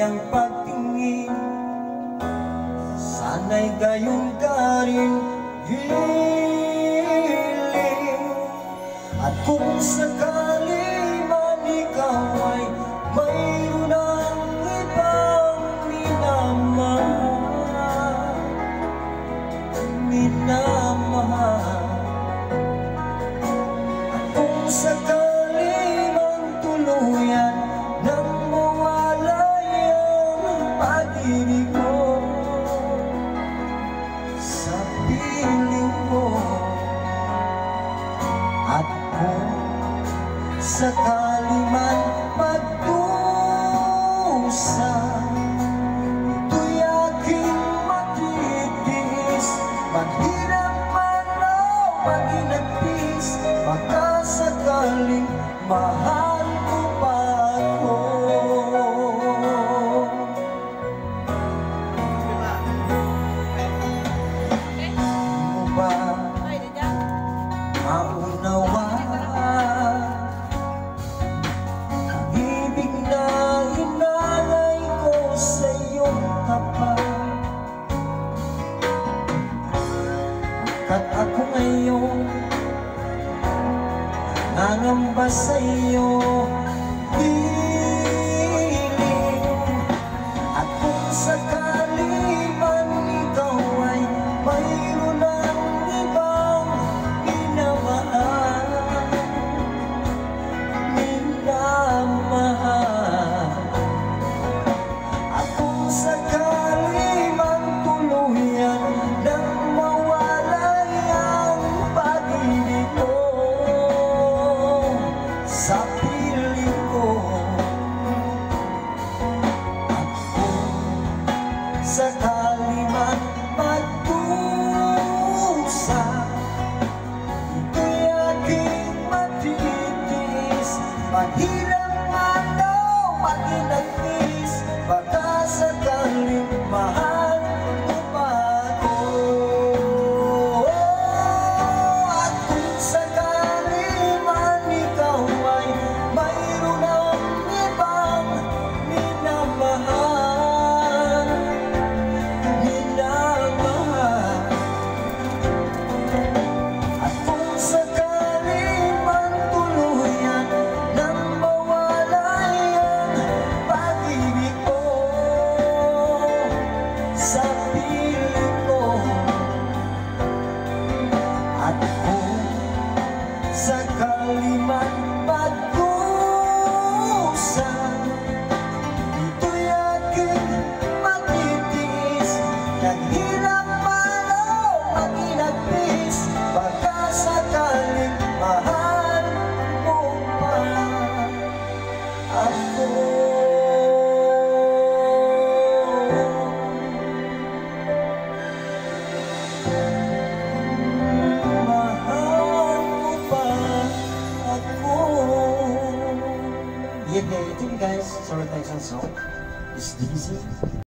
kanyang pagtingin. Sana'y gayon ka rin hiling. At kung sakali man ikaw ay mayroon ng ibang minamahal, at kung sakali man tuluyan nang mawalay ang pag-ibig mo sa piling ko, at kung sakali man magdusa, ito'y aking matitiis. Maghirap man o maginagpis, baka sakaling mahal mo pa ako. Di mo ba maunawa ang ibig na inalay ko sa iyong tapat? At ako ngayon nangamba sa iyo piling. At kung sakali man ikaw ay mayroon ng ibang minamahal, at kung sakali man tuluyan nang mawalay ang pag-ibig ko sa piling ko, at kung sakali man magdusa, ito'y aking matitiis. Maghirap man o maginagpis, baka sakaling mahal mo pa ako. At kung sakali man ikaw ay mayroon ng ibang minamahal, at kung sakali man tuluyan nang mawalay ang pag-ibig ko sa piling ko, at kung sakali man magdusa, ito'y aking matitiis. Naghirap man o maginagpis, baka sakaling mahal mo pa ako. Mahal mo pa ako. Yeah, thank you guys. Sorry, thanks and so. It's easy.